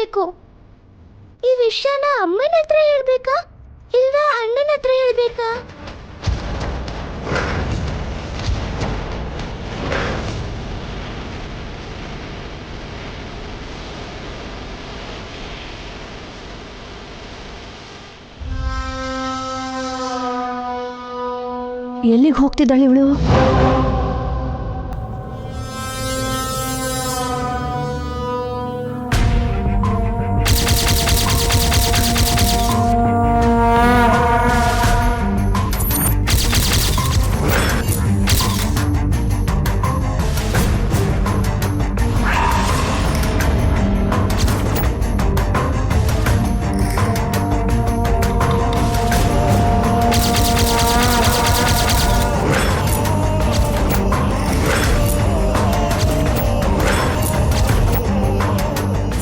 ಹೇಳ್ಬೇಕು. ಈ ವಿಷಯನ ಅಮ್ಮನ ಹತ್ರ ಹೇಳ್ಬೇಕಾ ಇಲ್ಲ ಅಣ್ಣನ ಹತ್ರ ಹೇಳ್ಬೇಕಾ? ಎಲ್ಲಿಗೆ ಹೋಗ್ತಿದ್ದಾಳೆ ಇವಳು?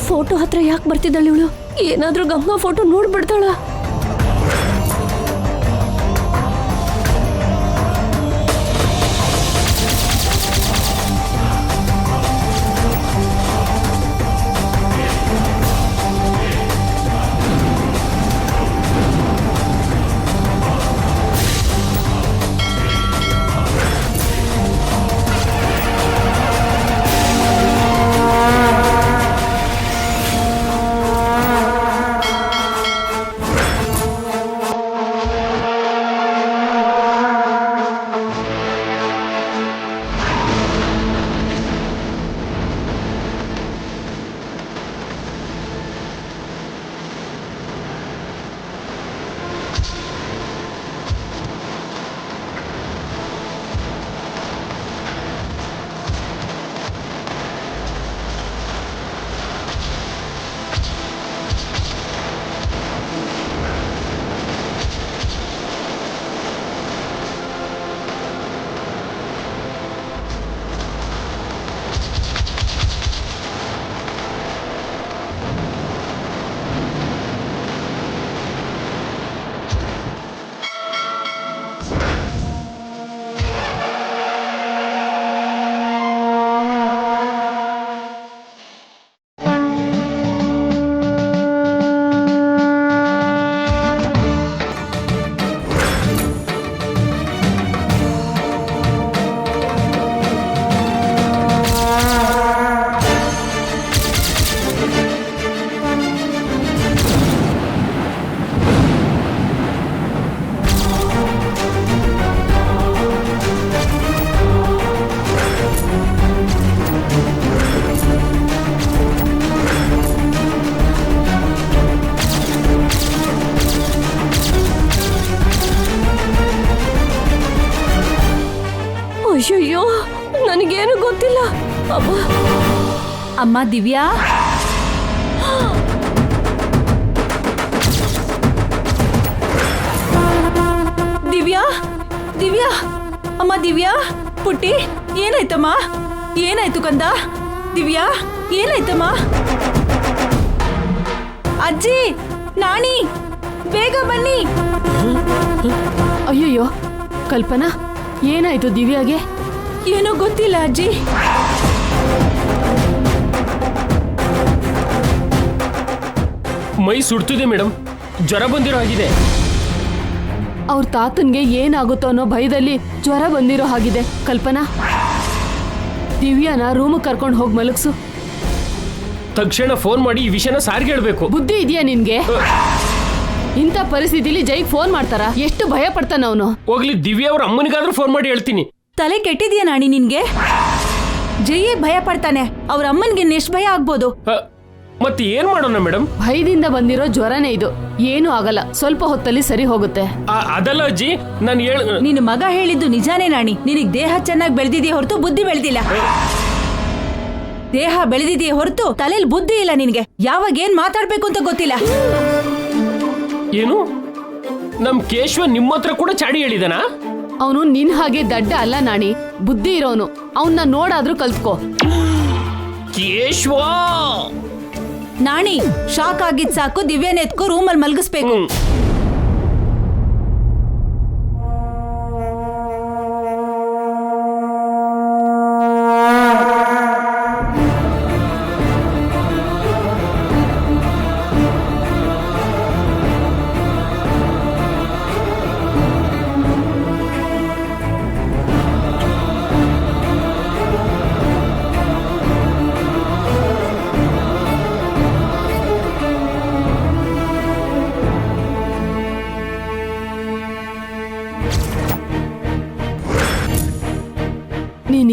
ಫೋಟೋ ಹತ್ರ ಯಾಕೆ ಬರ್ತಿದ್ದಾಳೆ ಇವಳು? ಏನಾದ್ರೂ ಗಮ್ಮ ಫೋಟೋ ನೋಡ್ಬಿಡ್ತಾಳ? ಅಯ್ಯಯ್ಯೋ, ನನಗೇನು ಗೊತ್ತಿಲ್ಲ. ಅಮ್ಮ ದಿವ್ಯಾ, ದಿವ್ಯಾ, ದಿವ್ಯಾ, ಅಮ್ಮ ದಿವ್ಯಾ, ಪುಟ್ಟಿ, ಏನಾಯ್ತಮ್ಮ? ಏನಾಯ್ತು ಕಂದ? ದಿವ್ಯಾ, ಏನಾಯ್ತಮ್ಮ? ಅಜ್ಜಿ, ನಾಣಿ, ಬೇಗ ಬನ್ನಿ. ಅಯ್ಯಯ್ಯೋ ಕಲ್ಪನಾ, ಏನಾಯ್ತು ದಿವ್ಯಾಗೆ? ಏನೋ ಗೊತ್ತಿಲ್ಲ ಅಜ್ಜಿ. ಮೈ ಸುಡ್ತಿದೆ ಮೇಡಮ್, ಜ್ವರ ಬಂದಿರೋ ಆಗಿದೆ. ಅವ್ರ ತಾತನ್ಗೆ ಏನಾಗುತ್ತೋ ಅನ್ನೋ ಭಯದಲ್ಲಿ ಜ್ವರ ಬಂದಿರೋ ಹಾಗಿದೆ. ಕಲ್ಪನಾ, ದಿವ್ಯಾನ ರೂಮ್ ಕರ್ಕೊಂಡು ಹೋಗಿ ಮಲಗ್ಸು. ತಕ್ಷಣ ಫೋನ್ ಮಾಡಿ ಈ ವಿಷಯನ ಸಾರಿಗೆ ಹೇಳ್ಬೇಕು. ಬುದ್ಧಿ ಇದೆಯಾ ನಿನ್ಗೆ? ಇಂಥ ಪರಿಸ್ಥಿತಿಲಿ ಜೈಗ್ ಫೋನ್ ಮಾಡ್ತಾರ? ಎಷ್ಟು ಭಯ ಪಡ್ತಾನ ಅವನು. ಹೋಗ್ಲಿ, ದಿವ್ಯಾ ಅವ್ರ ಅಮ್ಮನಿಗಾದ್ರೂ ಫೋನ್ ಮಾಡಿ ಹೇಳ್ತೀನಿ. ತಲೆ ಕೆಟ್ಟಿದ್ಯಾ ನಾಣಿ ನಿನ್ಗೆ? ಜೈಯೇ ಭಯ ಪಡ್ತಾನೆ, ಅವ್ರ ಅಮ್ಮನ್ಗೆ ಎಷ್ಟು ಭಯ ಆಗ್ಬೋದು? ಮತ್ತೆ ಏನ್ ಮಾಡೋಣ ಮೇಡಮ್? ಭಯದಿಂದ ಬಂದಿರೋ ಜ್ವರನೇ ಇದು, ಏನು ಆಗಲ್ಲ, ಸ್ವಲ್ಪ ಹೊತ್ತಲ್ಲಿ ಸರಿ ಹೋಗುತ್ತೆ. ಅದಲ್ಲ ಅಜ್ಜಿ, ನಾನು ನಿನ್ನ ಮಗ ಹೇಳಿದ್ದು ನಿಜಾನೇ ನಾಣಿ. ನಿನಗ್ ದೇಹ ಚೆನ್ನಾಗಿ ಬೆಳೆದಿದೆಯೇ ಹೊರತು ಬುದ್ಧಿ ಬೆಳೆದಿಲ್ಲ. ದೇಹ ಬೆಳೆದಿದೆಯೇ ಹೊರತು ತಲೆಯಲ್ಲಿ ಬುದ್ಧಿ ಇಲ್ಲ ನಿನ್ಗೆ. ಯಾವಾಗ ಏನ್ ಮಾತಾಡ್ಬೇಕು ಅಂತ ಗೊತ್ತಿಲ್ಲ. ಏನು, ನಮ್ ಕೇಶವ ನಿಮ್ಮ ಹತ್ರ ಕೂಡ ಚಾಡಿ ಹೇಳಿದನಾ? ಅವನು ನಿನ್ ಹಾಗೆ ದಡ್ಡ ಅಲ್ಲ ನಾಣಿ, ಬುದ್ಧಿ ಇರೋನು. ಅವನ್ನ ನೋಡಾದ್ರೂ ಕಲ್ತ್ಕೋ. ಕೇಶವ ನಾಣಿ, ಶಾಕ್ ಆಗಿದ್ ಸಾಕು, ದಿವ್ಯಾನ ಎತ್ಕೋ ರೂಮಲ್ಲಿ ಮಲಗಿಸ್ಬೇಕು.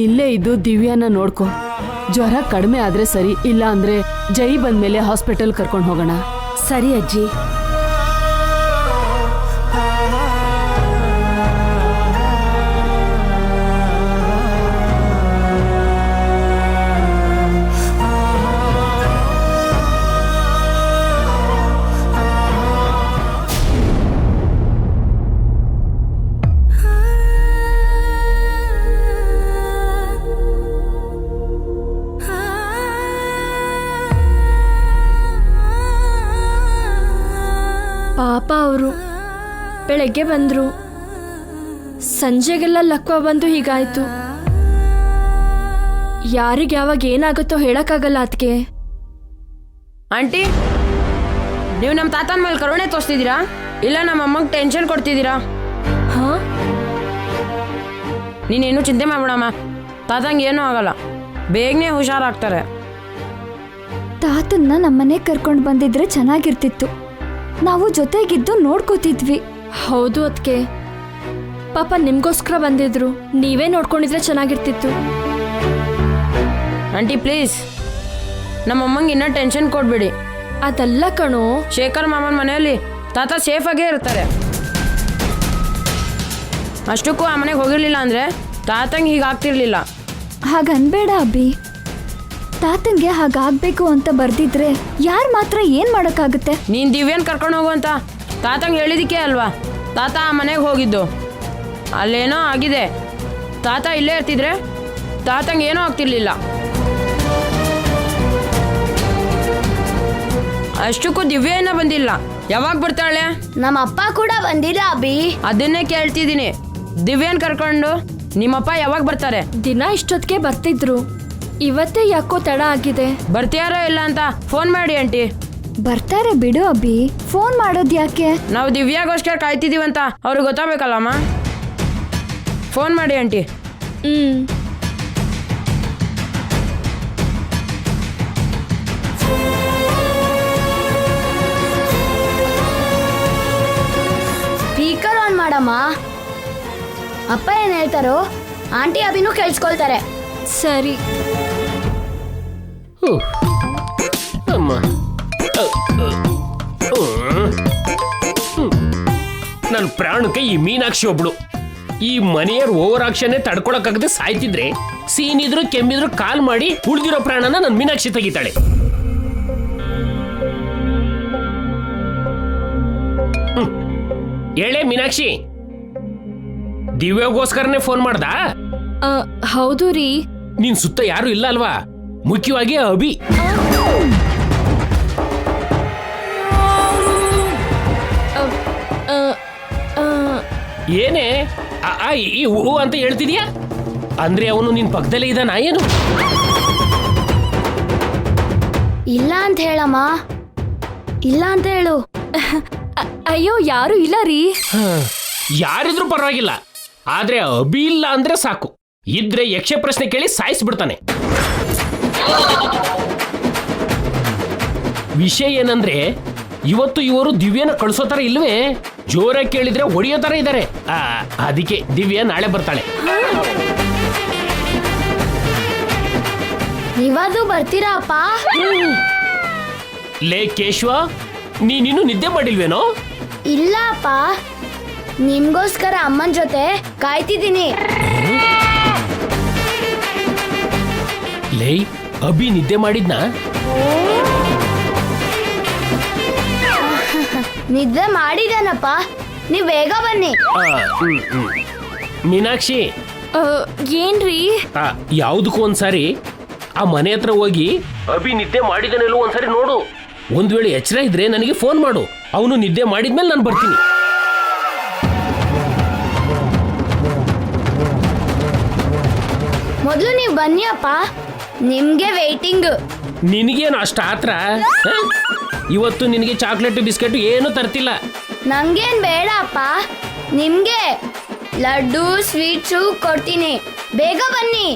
ಇಲ್ಲೇ ಇದ್ದು ದಿವ್ಯಾನ ನೋಡ್ಕೊ. ಜ್ವರ ಕಡಿಮೆ ಆದ್ರೆ ಸರಿ, ಇಲ್ಲ ಅಂದ್ರೆ ಜೈ ಬಂದ್ಮೇಲೆ ಹಾಸ್ಪಿಟಲ್ ಕರ್ಕೊಂಡು ಹೋಗೋಣ. ಸರಿ ಅಜ್ಜಿ. ಪಾಪ ಅವರು ಬೆಳಗ್ಗೆ ಬಂದ್ರು, ಸಂಜೆಗೆಲ್ಲ ಲಕ್ವ ಬಂದು ಹೀಗಾಯ್ತು. ಯಾರಿಗೆ ಯಾವಾಗ ಏನಾಗುತ್ತೋ ಹೇಳಕ್ಕಾಗಲ್ಲ ಅದಕ್ಕೆ. ಆಂಟಿ, ನೀವು ನಮ್ಮ ತಾತನ ಮೇಲೆ ಕರುಣೆ ತೋರಿಸ್ತಿದ್ದೀರಾ ಇಲ್ಲ ನಮ್ಮ ಅಮ್ಮಂಗೆ ಟೆನ್ಷನ್ ಕೊಡ್ತಿದ್ದೀರಾ? ಹಾ, ನೀನೇನು ಚಿಂತೆ ಮಾಡ್ಬಿಡಮ್ಮ, ತಾತಂಗೆ ಏನೂ ಆಗಲ್ಲ, ಬೇಗನೆ ಹುಷಾರಾಗ್ತಾರೆ. ತಾತನ್ನ ನಮ್ಮನೆ ಕರ್ಕೊಂಡು ಬಂದಿದ್ರೆ ಚೆನ್ನಾಗಿರ್ತಿತ್ತು. ನಾವು ಜೊತೆಗಿದ್ದು ನೋಡ್ಕೋತಿದ್ವಿ. ಹೌದು ಅದಕ್ಕೆ, ಪಾಪ ನಿಮ್ಗೋಸ್ಕರ ಬಂದಿದ್ರು, ನೀವೇ ನೋಡ್ಕೊಂಡಿದ್ರೆ ಚೆನ್ನಾಗಿರ್ತಿತ್ತು. ಆಂಟಿ ಪ್ಲೀಸ್, ನಮ್ಮ ಅಮ್ಮಂಗೆ ಇನ್ನೂ ಟೆನ್ಷನ್ ಕೊಡ್ಬೇಡಿ. ಅದಲ್ಲ ಕಣೋ, ಶೇಖರ್ ಮಾಮನ ಮನೆಯಲ್ಲಿ ತಾತ ಸೇಫಾಗೇ ಇರ್ತಾರೆ. ಅಷ್ಟಕ್ಕೂ ಆ ಮನೆಗೆ ಹೋಗಿರ್ಲಿಲ್ಲ ಅಂದರೆ ತಾತಂಗೆ ಹೀಗಾಗ್ತಿರ್ಲಿಲ್ಲ. ಹಾಗನ್ಬೇಡ ಅಬ್ಬಿ. ತಾತಂಗೆ ಹಾಗಾಗ್ಬೇಕು ಅಂತ ಬರ್ದಿದ್ರೆ ಯಾರು ಮಾತ್ರ ಏನ್ ಮಾಡಕ್ಕಾಗುತ್ತೆ? ನೀನು ದಿವ್ಯನ್ ಕರ್ಕೊಂಡು ಹೋಗು ಅಂತ ತಾತಂಗೆ ಹೇಳಿದಕ್ಕೆ ಅಲ್ವಾ ತಾತ ಆ ಮನೆಗೆ ಹೋಗಿದ್ದು. ಅಲ್ಲೇನೋ ಆಗಿದೆ, ತಾತ ಇಲ್ಲೇ ಇರ್ತಿದ್ರೆ ತಾತಂಗೆ ಏನೂ ಆಗ್ತಿರ್ಲಿಲ್ಲ. ಅಷ್ಟಕ್ಕೂ ದಿವ್ಯ ಏನೋ ಬಂದಿಲ್ಲ, ಯಾವಾಗ ಬರ್ತಾಳೆ? ನಮ್ಮ ಅಪ್ಪ ಕೂಡ ಬಂದಿಲ್ಲ ಅಬ್ಬಿ. ಅದನ್ನೇ ಕೇಳ್ತಿದ್ದೀನಿ, ದಿವ್ಯನ್ ಕರ್ಕೊಂಡು ನಿಮ್ಮಪ್ಪ ಯಾವಾಗ ಬರ್ತಾರೆ? ದಿನ ಇಷ್ಟೊತ್ತಿಗೆ ಬರ್ತಿದ್ರು, ಇವತ್ತೇ ಯಾಕೋ ತಡ ಆಗಿದೆ. ಬರ್ತೀಯಾರೋ ಇಲ್ಲ ಅಂತ ಫೋನ್ ಮಾಡಿ ಆಂಟಿ. ಬರ್ತಾರೆ ಬಿಡು ಅಬ್ಬಿ, ಫೋನ್ ಮಾಡೋದು ಯಾಕೆ? ನಾವು ದಿವ್ಯಾಗೋಸ್ಕರ ಕಾಯ್ತಿದ್ದೀವಂತ ಅವ್ರಿಗೆ ಗೊತ್ತಾಗಬೇಕಲ್ಲಮ್ಮ. ಫೋನ್ ಮಾಡಿ ಆಂಟಿ. ಸ್ಪೀಕರ್ ಆನ್ ಮಾಡಮ್ಮ. ಅಪ್ಪ ಏನ್ ಹೇಳ್ತಾರೋ ಆಂಟಿ ಅಭಿನೂ ಕೇಳಿಸ್ಕೊಳ್ತಾರೆ. ಸರಿ. ಅಮ್ಮ, ನನ್ನ ಪ್ರಾಣಕ್ಕೆ ಈ ಮೀನಾಕ್ಷಿ ಒಬ್ಳು. ಈ ಮನೆಯವ್ರ ಓವರ್ ಆಕ್ಷನ್ನೇ ತಡ್ಕೊಳಕ್ಕಾಗದೆ ಸಾಯ್ತಿದ್ರೆ, ಸೀನಿದ್ರು ಕೆಮ್ಮಿದ್ರು ಕಾಲ್ ಮಾಡಿ ಉಳಿದಿರೋ ಪ್ರಾಣನ ನನ್ನ ಮೀನಾಕ್ಷಿ ತೆಗಿತಾಳೆ. ಹೇಳೇ ಮೀನಾಕ್ಷಿ, ದಿವ್ಯಾಗೋಸ್ಕರನೇ ಫೋನ್ ಮಾಡ್ದ? ಹೌದು ರೀ. ನಿನ್ ಸುತ್ತ ಯಾರು ಇಲ್ಲ ಅಲ್ವಾ? ಮುಖ್ಯವಾಗಿ ಅಭಿ. ಏನೇ ಈ ಹೂ ಅಂತ ಹೇಳ್ತಿದ್ಯಾ? ಅಂದ್ರೆ ಅವನು ನಿನ್ ಪಕ್ಕದಲ್ಲೇ ಇದ್ದಾನ ಏನು? ಇಲ್ಲ ಅಂತ ಹೇಳಮ್ಮ, ಇಲ್ಲ ಅಂತ ಹೇಳು. ಅಯ್ಯೋ ಯಾರು ಇಲ್ಲ ರೀ. ಯಾರಿದ್ರು ಪರವಾಗಿಲ್ಲ, ಆದ್ರೆ ಅಭಿ ಇಲ್ಲ ಅಂದ್ರೆ ಸಾಕು. ಇದ್ರೆ ಯಕ್ಷ ಪ್ರಶ್ನೆ ಕೇಳಿ ಸಾಯಿಸ್ಬಿಡ್ತಾನೆ. ವಿಷಯ ಏನಂದ್ರೆ, ಇವತ್ತು ಇವರು ದಿವ್ಯನ ಕಳ್ಸೋ ತರ ಇಲ್ವೇ? ಜೋರಾಗಿ ಕೇಳಿದ್ರೆ ಹೊಡಿಯೋ ತರ ಇದ್ದಾರೆ. ಅದಕ್ಕೆ ದಿವ್ಯ ನಾಳೆ ಬರ್ತಾಳೆ. ನೀವಾದ್ರೂ ಬರ್ತೀರಾ ಅಪ್ಪ? ಲೇ ಕೇಶವ, ನೀನಿನ್ನು ನಿದ್ದೆ ಮಾಡಿಲ್ವೇನೋ? ಇಲ್ಲ ಅಪ್ಪ, ನಿಮ್ಗೋಸ್ಕರ ಅಮ್ಮನ ಜೊತೆ ಕಾಯ್ತಿದ್ದೀನಿ. ಲೇ, ಅಭಿ ನಿದ್ದೆ ಮಾಡಿದ್ನ? ನಿದ್ದೆ ಮಾಡಿದಾನಪ್ಪ, ನೀವ್ ಬೇಗ ಬನ್ನಿ. ಮೀನಾಕ್ಷಿ, ಏನ್ರಿ? ಯಾವುದಕ್ಕೂ ಒಂದ್ಸಾರಿ ಆ ಮನೆ ಹತ್ರ ಹೋಗಿ ಅಭಿ ನಿದ್ದೆ ಮಾಡಿದನೆಲ್ಲೋ ಒಂದ್ಸಾರಿ ನೋಡು. ಒಂದ್ ವೇಳೆ ಎಚ್ಚರ ಇದ್ರೆ ನನಗೆ ಫೋನ್ ಮಾಡು. ಅವನು ನಿದ್ದೆ ಮಾಡಿದ್ಮೇಲೆ ನಾನು ಬರ್ತೀನಿ. ಮೊದಲು ನೀವು ಬನ್ನಿ ಅಪ್ಪ, ನಿಮ್ಗೆ ವೇಟಿಂಗ್. ನಿನಗೇನು ಅಷ್ಟ ಆತ್ರ? ಇವತ್ತು ನಿನಗೆ ಚಾಕ್ಲೇಟ್ ಬಿಸ್ಕೆಟ್ ಏನು ತರ್ತಿಲ್ಲ. ನಂಗೇನ್ ಬೇಡ ಅಪ್ಪ, ನಿಮ್ಗೆ ಲಡ್ಡು ಸ್ವೀಟ್ಸು ಕೊಡ್ತೀನಿ, ಬೇಗ ಬನ್ನಿ.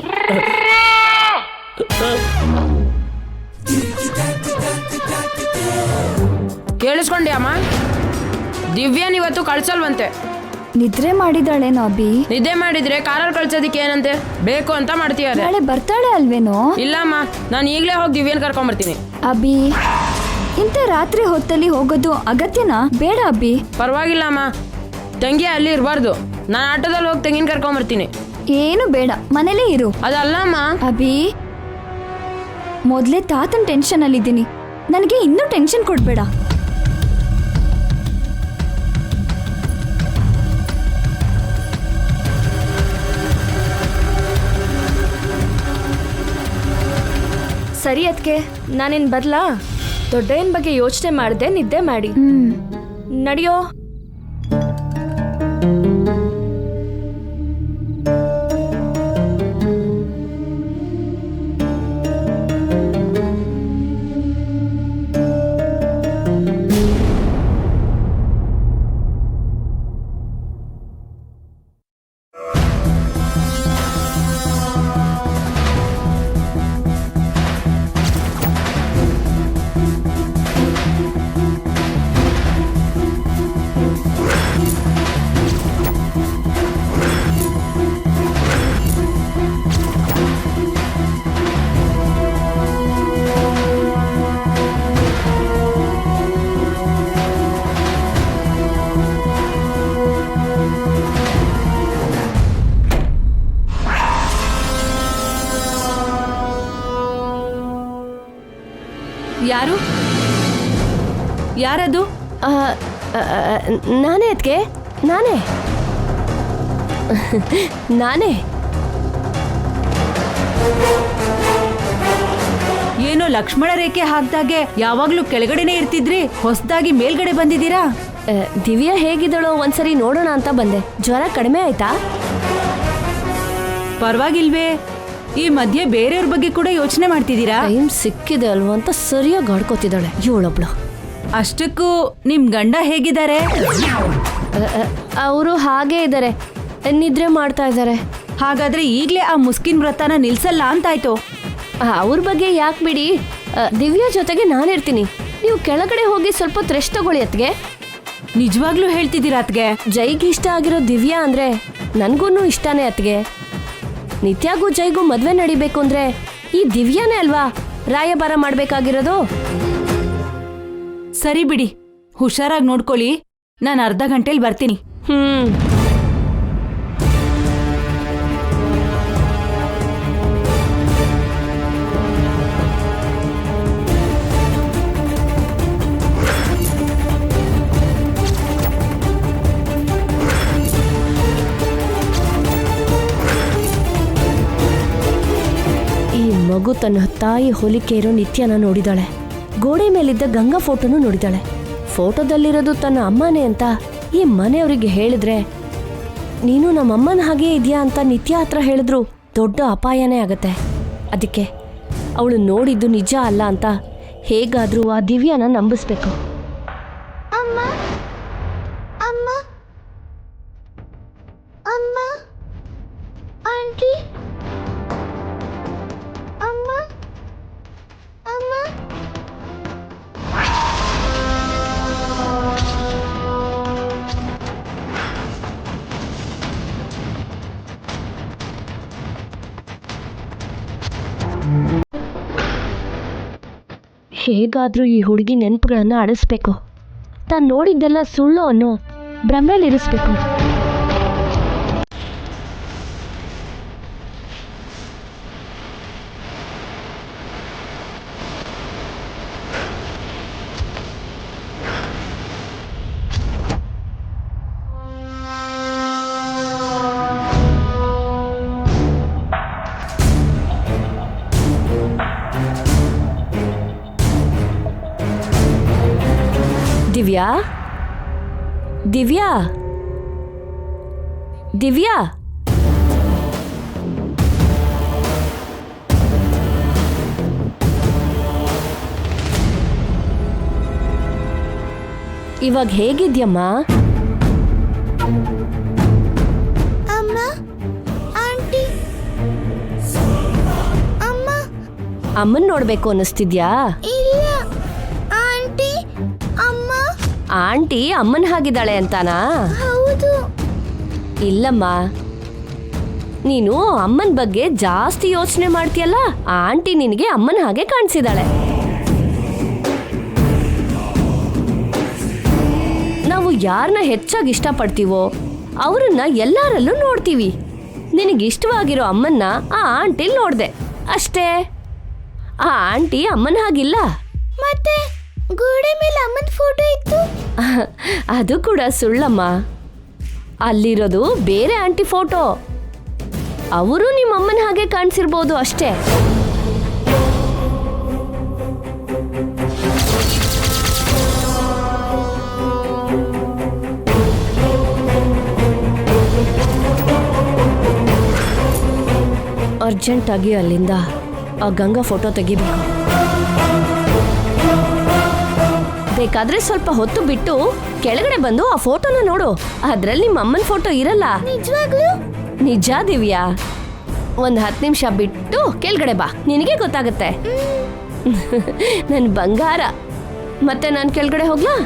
ಕೇಳಿಸ್ಕೊಂಡೆ ಅಮ್ಮ, ದಿವ್ಯನ್ ಇವತ್ತು ಕಳ್ಸಲ್ವಂತೆ. ನಿದ್ರೆ ಮಾಡಿದಾಳೇನೋ ಅಭಿ. ನಿದ್ದೆ ಮಾಡಿದ್ರೆ ಕಾರಲ್ಲಿ ಕಳ್ಸೋದಿಕ್ಕೆ ಏನಂತೆ, ಬೇಕು ಅಂತ ಮಾಡ್ತೀಯಾರೆ. ನಾಳೆ ಬರ್ತಾಳೆ ಅಲ್ವೇನೋ? ಇಲ್ಲಮ್ಮ, ನಾನು ಈಗಲೇ ಹೋಗಿ ದಿವ್ಯನ್ ಕರ್ಕೊಂಬರ್ತೀನಿ. ಅಭಿ, ಇಂಥ ರಾತ್ರಿ ಹೊತ್ತಲ್ಲಿ ಹೋಗೋದು ಅಗತ್ಯನಾ? ಬೇಡ ಅಭಿ. ಪರವಾಗಿಲ್ಲಮ್ಮ, ತಂಗಿ ಅಲ್ಲಿ ಇರಬಾರ್ದು. ನಾನು ಆಟೋದಲ್ಲಿ ಹೋಗಿ ತಂಗಿನ ಕರ್ಕೊಂಬರ್ತೀನಿ. ಏನು ಬೇಡ, ಮನೇಲೇ ಇರು. ಅದಲ್ಲಮ್ಮ. ಅಭಿ, ಮೊದಲೇ ತಾತನ ಟೆನ್ಷನ್ ಅಲ್ಲಿದ್ದೀನಿ, ನನಗೆ ಇನ್ನೂ ಟೆನ್ಷನ್ ಕೊಡ್ಬೇಡ. ಸರಿ ಅದಕ್ಕೆ ನಾನೇನು ಬರಲಾ? ದೊಡ್ಡಯ್ಯನ ಬಗ್ಗೆ ಯೋಚನೆ ಮಾಡಿದೆ, ನಿದ್ದೆ ಮಾಡಿ. ನಡೆಯೋ. ಯಾರು? ಯಾರದು? ನಾನೇ ಅದಕ್ಕೆ, ನಾನೇ. ಏನೋ ಲಕ್ಷ್ಮಣ ರೇಖೆ ಹಾಕ್ದಾಗೆ ಯಾವಾಗ್ಲೂ ಕೆಳಗಡೆನೆ ಇರ್ತಿದ್ರಿ, ಹೊಸದಾಗಿ ಮೇಲ್ಗಡೆ ಬಂದಿದ್ದೀರಾ? ದಿವ್ಯಾ ಹೇಗಿದ್ದಳೋ ಒಂದ್ಸರಿ ನೋಡೋಣ ಅಂತ ಬಂದೆ. ಜ್ವರ ಕಡಿಮೆ ಆಯ್ತಾ? ಪರವಾಗಿಲ್ವೇ? ಈ ಮಧ್ಯೆ ಬೇರೆಯವ್ರ ಬಗ್ಗೆ ಕೂಡ ಯೋಚನೆ ಮಾಡ್ತಿದ್ದೀರಾ? ಟೈಮ್ ಸಿಕ್ಕಿದೆ ಅಲ್ವಾ ಅಂತ ಸರಿಯಾಗಿ ಆಡ್ಕೋತಿದ್ದಾಳೆ ಇವಳೊಬ್ಳು. ಅಷ್ಟಕ್ಕೂ ನಿಮ್ ಗಂಡ ಹೇಗಿದ್ದಾರೆ? ಅವರು ಹಾಗೇ ಇದ್ದಾರೆ, ನಿದ್ರೆ ಮಾಡ್ತಾ ಇದ್ದಾರೆ. ಹಾಗಾದ್ರೆ ಈಗ್ಲೇ ಆ ಮುಸ್ಕಿನ್ ವ್ರತನ ನಿಲ್ಸಲ್ಲ ಅಂತಾಯ್ತು. ಅವ್ರ ಬಗ್ಗೆ ಯಾಕೆ ಬಿಡಿ, ದಿವ್ಯಾ ಜೊತೆಗೆ ನಾನಿರ್ತೀನಿ. ನೀವು ಕೆಳಗಡೆ ಹೋಗಿ ಸ್ವಲ್ಪ ಹೊತ್ತು ರೆಸ್ಟ್ ತಗೊಳ್ಳಿ ಅತ್ಗೆ. ನಿಜವಾಗ್ಲೂ ಹೇಳ್ತಿದ್ದೀರಾ ಅತ್ಗೆ? ಜೈಗೆ ಇಷ್ಟ ಆಗಿರೋ ದಿವ್ಯಾ ಅಂದ್ರೆ ನನ್ಗೂ ಇಷ್ಟನೇ ಅತ್ಗೆ. ನಿತ್ಯಾಗೂ ಜೈಗೂ ಮದ್ವೆ ನಡಿಬೇಕು ಅಂದ್ರೆ ಈ ದಿವ್ಯಾನೇ ಅಲ್ವಾ ರಾಯಭಾರ ಮಾಡ್ಬೇಕಾಗಿರೋದು. ಸರಿ ಬಿಡಿ, ಹುಷಾರಾಗಿ ನೋಡ್ಕೊಳ್ಳಿ. ನಾನು ಅರ್ಧ ಗಂಟೆಲಿ ಬರ್ತೀನಿ. ಈ ಮಗು ತನ್ನ ತಾಯಿ ಹೋಲಿಕೆ ಇರೋ ನಿತ್ಯನ ನೋಡಿದಾಳೆ. ಗೋಡೆ ಮೇಲಿದ್ದ ಗಂಗಾ ಫೋಟೋನು ನೋಡಿದಾಳೆ. ಫೋಟೋದಲ್ಲಿರೋದು ತನ್ನ ಅಮ್ಮನೇ ಅಂತ ಈ ಮನೆಯವರಿಗೆ ಹೇಳಿದ್ರೆ, ನೀನು ನಮ್ಮಮ್ಮನ ಹಾಗೇ ಇದೆಯಾ ಅಂತ ನಿತ್ಯ ಹತ್ರ ಹೇಳಿದ್ರು ದೊಡ್ಡ ಅಪಾಯನೇ ಆಗತ್ತೆ. ಅದಕ್ಕೆ ಅವಳು ನೋಡಿದ್ದು ನಿಜ ಅಲ್ಲ ಅಂತ ಹೇಗಾದ್ರೂ ಆ ದಿವ್ಯಾನ ನಂಬಿಸ್ಬೇಕು. ಅಮ್ಮ ಅಮ್ಮ ಅಮ್ಮ ಆಂಟಿ ಅಮ್ಮ ಅಮ್ಮ ಹೇಗಾದ್ರೂ ಈ ಹುಡುಗಿ ನೆನಪುಗಳನ್ನ ಅಳಿಸ್ಬೇಕು. ತಾನು ನೋಡಿದ್ದೆಲ್ಲ ಸುಳ್ಳು ಅನ್ನೋ ಭ್ರಮೆಯಲ್ಲಿರಿಸ್ಬೇಕು. ದಿವ್ಯಾ, ದಿವ್ಯಾ, ದಿವ್ಯಾ, ಇವಾಗ ಹೇಗಿದ್ಯಮ್ಮ? ಅಮ್ಮ ಆಂಟಿ ಅಮ್ಮ. ಅಮ್ಮನ್ ನೋಡ್ಬೇಕು ಅನ್ನಿಸ್ತಿದ್ಯಾ? ಇಲ್ಲ ಆಂಟಿ ಅಮ್ಮ. ಆಂಟಿ ಅಮ್ಮನ್ ಹಾಗಿದ್ದಾಳೆ ಅಂತಾನಾ? ಹೌದು. ಇಲ್ಲಮ್ಮ, ನೀನು ಅಮ್ಮನ ಬಗ್ಗೆ ಜಾಸ್ತಿ ಯೋಚನೆ ಮಾಡ್ತೀಯಲ್ಲ, ಆ ಆಂಟಿ ನಿನಗೆ ಅಮ್ಮನ ಹಾಗೆ ಕಾಣಿಸಿದಾಳೆ. ನಾವು ಯಾರನ್ನ ಹೆಚ್ಚಾಗಿ ಇಷ್ಟಪಡ್ತೀವೋ ಅವರನ್ನ ಎಲ್ಲರಲ್ಲೂ ನೋಡ್ತೀವಿ. ನಿನಗಿಷ್ಟವಾಗಿರೋ ಅಮ್ಮನ್ನ ಆ ಆಂಟಿಲ್ ನೋಡ್ದೆ ಅಷ್ಟೇ. ಆ ಆಂಟಿ ಅಮ್ಮನ ಹಾಗಿಲ್ಲ. ಮತ್ತೆ ಗೋಡೆ ಮೇಲೆ ಅಮ್ಮನ ಫೋಟೋ ಇತ್ತು. ಅದು ಕೂಡ ಸುಳ್ಳಮ್ಮ. ಅಲ್ಲಿರೋದು ಬೇರೆ ಆಂಟಿ ಫೋಟೋ. ಅವರು ನಿಮ್ಮ ಅಮ್ಮನ ಹಾಗೆ ಕಾಣಿಸಿರ್ಬೋದು ಅಷ್ಟೇ. ಅರ್ಜೆಂಟಾಗಿ ಅಲ್ಲಿಂದ ಆ ಗಂಗಾ ಫೋಟೋ ತೆಗಿಬೇಕು. ಬೇಕಾದ್ರೆ ಸ್ವಲ್ಪ ಹೊತ್ತು ಬಿಟ್ಟು ಕೆಳಗಡೆ ಬಂದು ಆ ಫೋಟೋನ ನೋಡು. ಅದ್ರಲ್ಲಿ ನಿಮ್ಮ ಅಮ್ಮನ ಫೋಟೋ ಇರಲ್ಲ. ನಿಜವಾಗ್ಲೂ? ನಿಜ ದಿವ್ಯಾ. 10 ನಿಮಿಷ ಬಿಟ್ಟು ಕೆಳಗಡೆ ಬಾ, ನಿನಗೆ ಗೊತ್ತಾಗುತ್ತೆ. ನನ್ ಬಂಗಾರ. ಮತ್ತೆ ನಾನು ಕೆಳಗಡೆ ಹೋಗ್ಲಾ?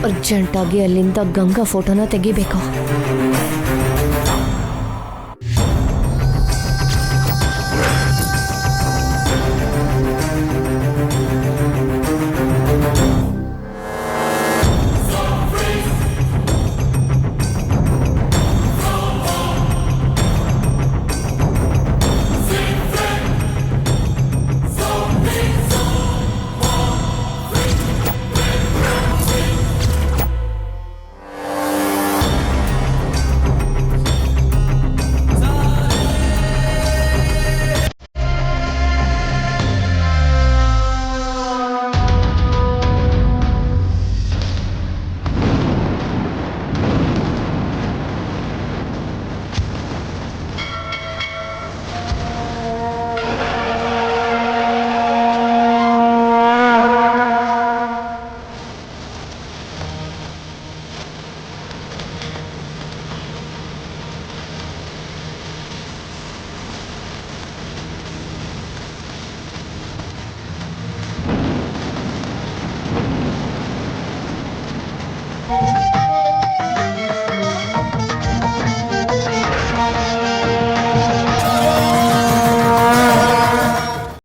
ಅರ್ಜೆಂಟಾಗಿ ಅಲ್ಲಿಂದ ಗಂಗಾ ಫೋಟೋನ ತೆಗಿಬೇಕು.